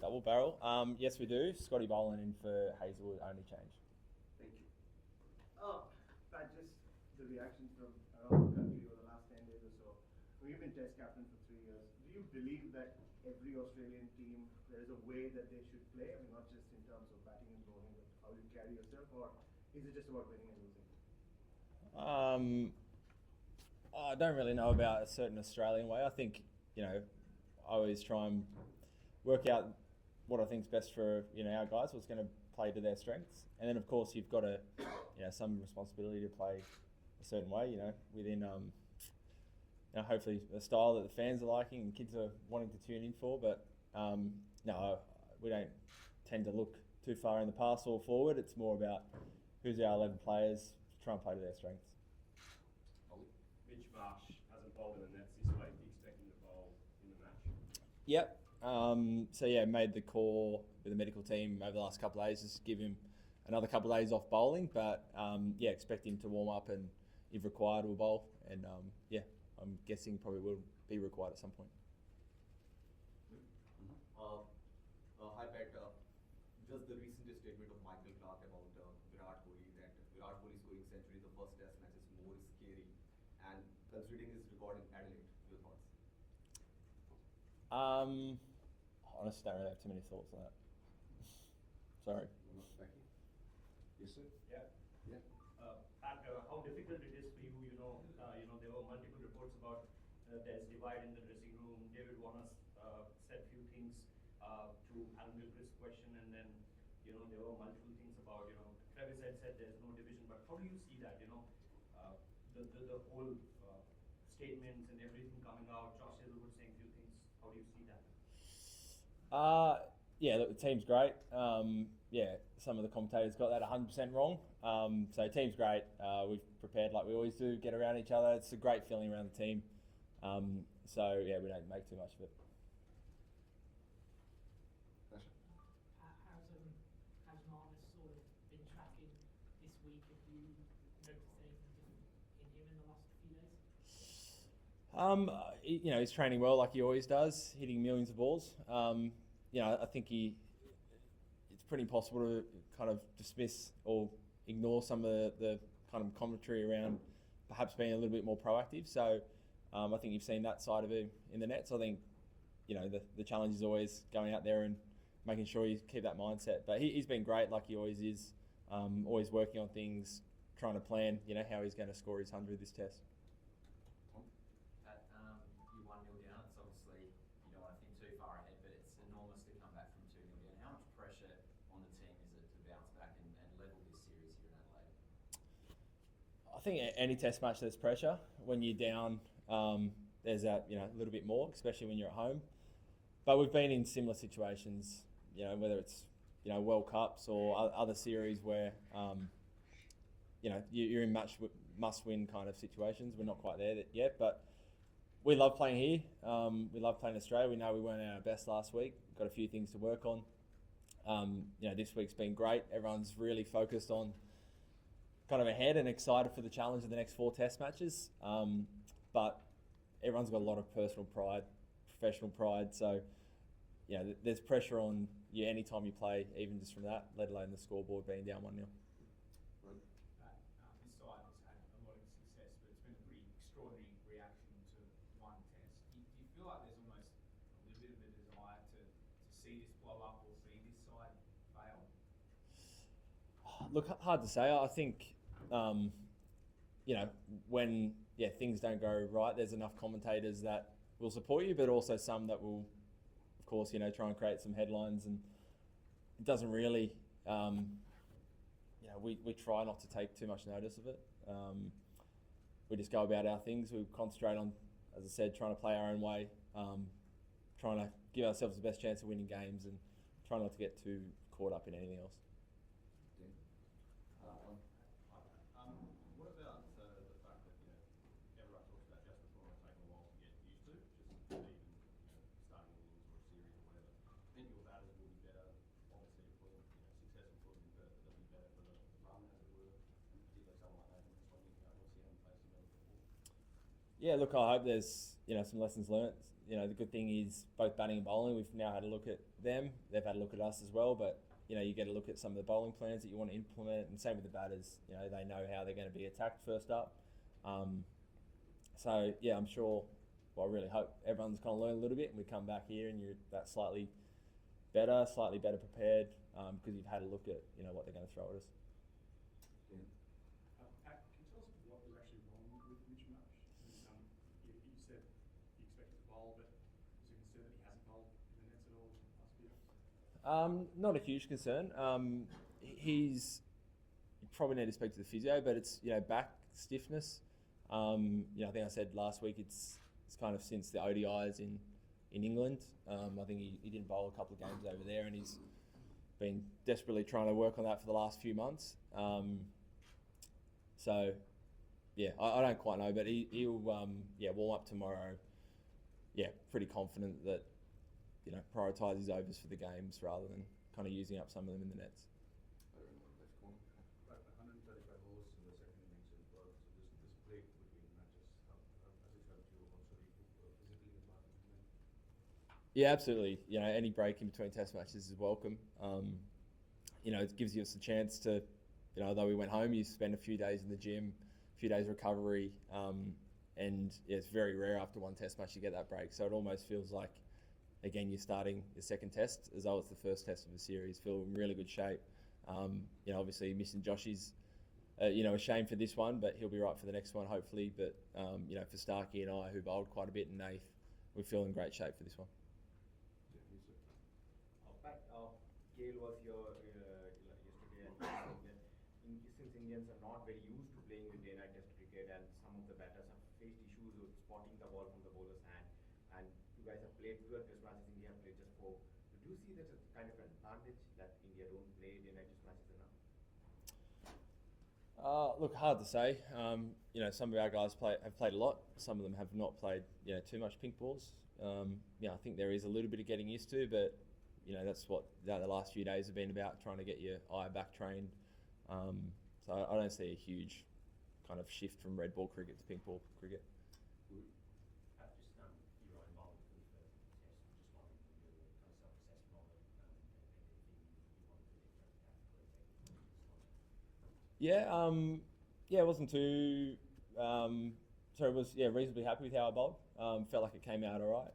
double barrel. Yes, we do. Scotty Boland in for Hazelwood, only change. Thank you. Pat, just the reactions from around the country over the last 10 days or so. You've been Test captain for 3 years. Do you believe that every Australian team, there is a way that they should play? I mean, not just in terms of batting and bowling, but how you carry yourself, or is it just about winning and losing? I don't really know about a certain Australian way. I think, I always try and work out what I think is best for, our guys, what's going to play to their strengths. And then, of course, you've got to, some responsibility to play a certain way, within, hopefully a style that the fans are liking and kids are wanting to tune in for. But, no, we don't tend to look too far in the past or forward. It's more about who's our 11 players, try and play to their strengths. Mitch Marsh hasn't bowled in the nets this week. Do you expect him to bowl in the match? Yep. Made the call with the medical team over the last couple of days, just give him another couple of days off bowling. But expect him to warm up and, if required, will bowl. And I'm guessing probably will be required at some point. Hi Pat, just the recent statement of Michael Clark about Virat Kohli, that Virat Kohli scoring century in the first test match is more scary, and considering his record in Adelaide, your thoughts? Honestly, don't really have too many thoughts on that. Sorry. Thank you. Yes, sir. Yeah. Pat, how difficult it is for you? There were multiple reports about there's divide in the dressing room. David Warner said few things to Alan Gilchrist's question, and then there were multiple things about Travis had said there's no division. But how do you see that? The whole statements and everything coming out. Josh Hazelwood saying few things. How do you see that? Look, the team's great. Some of the commentators got that 100% wrong. So team's great. We've prepared like we always do, get around each other. It's a great feeling around the team. We don't make too much of it. How's Marnus sort of been tracking this week? Have you noticed anything different in him in the last few days? He's training well like he always does, hitting millions of balls. I think it's pretty impossible to kind of dismiss or ignore some of the kind of commentary around perhaps being a little bit more proactive. So I think you've seen that side of him in the nets. I think, the challenge is always going out there and making sure you keep that mindset. But he's been great like he always is, always working on things, trying to plan, how he's going to score his 100 this test. Pat, you 1-0 down. It's obviously, you don't want to think too far ahead, but it's enormous to come back from 2-0 down. How much pressure on the team is it to bounce back and level this series here in Adelaide? I think any test match there's pressure. When you're down, there's a little bit more, especially when you're at home. But we've been in similar situations, whether it's World Cups or other series where you're in must-win kind of situations. We're not quite there yet, but we love playing here. We love playing Australia. We know we weren't at our best last week. Got a few things to work on. This week's been great. Everyone's really focused on kind of ahead and excited for the challenge of the next 4 test matches. But everyone's got a lot of personal pride, professional pride. So, there's pressure on you anytime you play, even just from that, let alone the scoreboard being down 1-0. This side has had a lot of success, but it's been a pretty extraordinary reaction to one test. Do you feel like there's almost a little bit of a desire to see this blow up or see this side fail? Look, hard to say. I think, when things don't go right, there's enough commentators that will support you, but also some that will, of course, try and create some headlines. And it doesn't really, we try not to take too much notice of it. We just go about our things. We concentrate on, as I said, trying to play our own way, trying to give ourselves the best chance of winning games, and try not to get too caught up in anything else. What about the fact that everyone talks about just the tournament taking a while to get used to, just even starting innings or a series or whatever. I think your batters will be better. Obviously, it wasn't successful for them, but they'll be better for the run, as it were. And particularly someone like Nathan, just when you obviously haven't faced him ever before. Yeah, look, I hope there's some lessons learnt. the good thing is both batting and bowling, we've now had a look at them. They've had a look at us as well, but you get a look at some of the bowling plans that you want to implement, and same with the batters. They know how they're going to be attacked first up. So yeah, I'm sure. Well, I really hope everyone's kind of learned a little bit, and we come back here and you're that slightly better prepared because you've had a look at what they're going to throw at us. Pat, can you tell us what was actually wrong with Mitch Marsh? You said you expected to bowl, but was it concerned that he hasn't bowled in the nets at all in the past few days? Not a huge concern. You probably need to speak to the physio, but it's back stiffness. I think I said last week it's kind of since the ODIs in England. I think he didn't bowl a couple of games over there, and he's been desperately trying to work on that for the last few months. So yeah, I don't quite know, but he'll warm up tomorrow. Yeah, pretty confident that prioritise his overs for the games rather than kind of using up some of them in the nets. Right, 135 balls in the second innings as well. So this break between matches, has it helped you also physically as well? Yeah, absolutely. Any break in between test matches is welcome. It gives us a chance to, although we went home, you spend a few days in the gym, a few days recovery, and it's very rare after one test match you get that break. So it almost feels like, again, you're starting your second test as though it's the first test of a series. Feel in really good shape. Obviously missing Joshy's, a shame for this one, but he'll be right for the next one hopefully. But for Starkey and I, who bowled quite a bit in eighth, we feel in great shape for this one. Pat, Gale was here yesterday and since Indians are not very used to playing with day-night test cricket and some of the batters have faced issues with spotting the ball from the bowler's hand, and you guys have played fewer test matches, India have played just 4. Do you see that as kind of an advantage that India don't play day-night test matches enough? Look, hard to say. Some of our guys have played a lot. Some of them have not played too much pink balls. I think there is a little bit of getting used to, but that's what the last few days have been about, trying to get your eye back trained. So I don't see a huge kind of shift from red ball cricket to pink ball cricket. Pat, just your own bowling for the first test, just wondering from your kind of self-assessment of it, anything you want to do different tactically, Yeah, it wasn't too. So it was reasonably happy with how I bowled. Felt like it came out all right.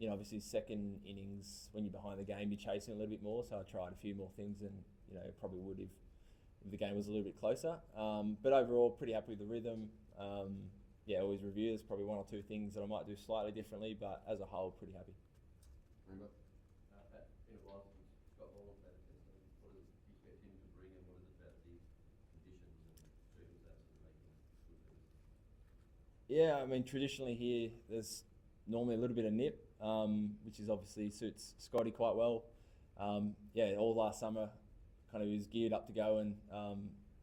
Obviously second innings when you're behind the game, you're chasing a little bit more. So I tried a few more things than probably would if the game was a little bit closer. But overall, pretty happy with the rhythm. Always review. There's probably one or two things that I might do slightly differently, but as a whole, pretty happy. Pat, in a while since got all of that test, what does you expect him to bring, and what is it about the conditions and circumstances that make him good for this? Yeah, I mean, traditionally here, there's normally a little bit of nip, which is obviously suits Scotty quite well. All last summer, kind of he was geared up to go, and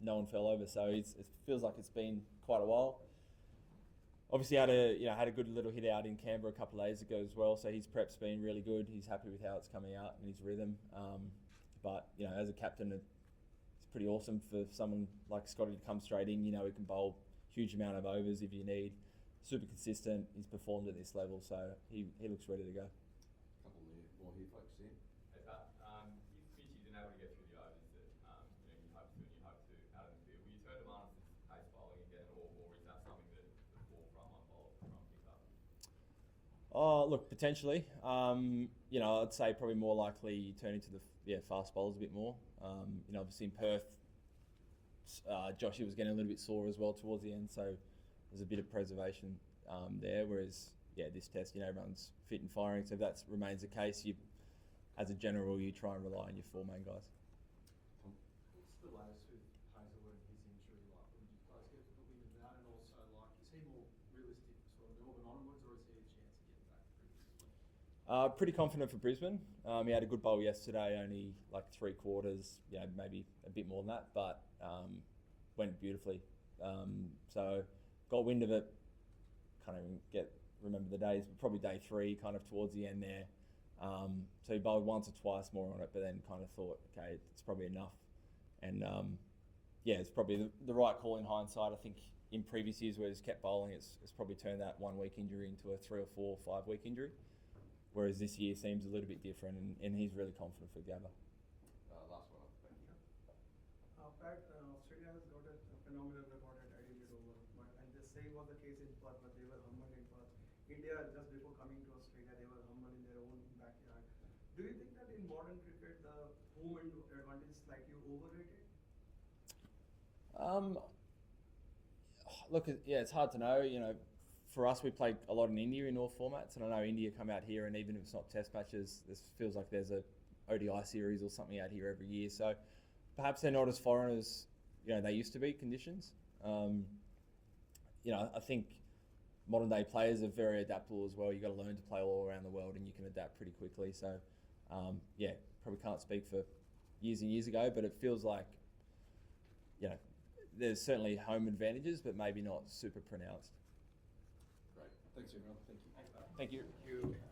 no one fell over. So it feels like it's been quite a while. Obviously had a good little hit out in Canberra a couple of days ago as well. So his prep's been really good. He's happy with how it's coming out and his rhythm. But as a captain, it's pretty awesome for someone like Scotty to come straight in. He can bowl huge amount of overs if you need. Super consistent. He's performed at this level, so he looks ready to go. Couple more here, folks. Here. Hey Pat, you didn't able to get through the overs that you hoped to out of the field. Will you turn to Marnus' pace bowling again, or is that something that the forefront might bowl from pick up? Look, potentially. I'd say probably more likely turning to the fast bowlers a bit more. Obviously in Perth, Joshy was getting a little bit sore as well towards the end, so there's a bit of preservation there. Whereas, this test, everyone's fit and firing. So if that remains the case, as a general, you try and rely on your 4 main guys. What's the latest with Hazelwood and his injury? Like, would you guys get to put him in that? And also, is he more realistic for sort of Melbourne onwards, or is he a chance of getting back pretty quickly? Pretty confident for Brisbane. He had a good bowl yesterday, only like 3 quarters, maybe a bit more than that, but went beautifully. So got wind of it, can't even remember the days, but probably day 3, kind of towards the end there. So he bowled once or twice more on it, but then kind of thought, okay, it's probably enough. And it's probably the right call in hindsight. I think in previous years where he's kept bowling, it's probably turned that 1 week injury into a 3 or 4 or 5 week injury. Whereas this year seems a little bit different, and he's really confident for Gabba. Last one, thank you. Pat, Australia has got a phenomenal record at Adelaide Oval, and the same was the case in Perth, but they were humbled in Perth. India, just before coming to Australia, they were humbled in their own backyard. Do you think that in modern cricket, the home advantage is slightly overrated? Look, yeah, it's hard to know. You know, for us, we played a lot in India in all formats, and I know India come out here, and even if it's not Test matches, this feels like there's a ODI series or something out here every year. So perhaps they're not as foreign as they used to be conditions. I think modern day players are very adaptable as well. You've got to learn to play all around the world, and you can adapt pretty quickly. So probably can't speak for years and years ago, but it feels like there's certainly home advantages, but maybe not super pronounced. Great. Thanks, everyone. Thank you. Thank you. Thank you.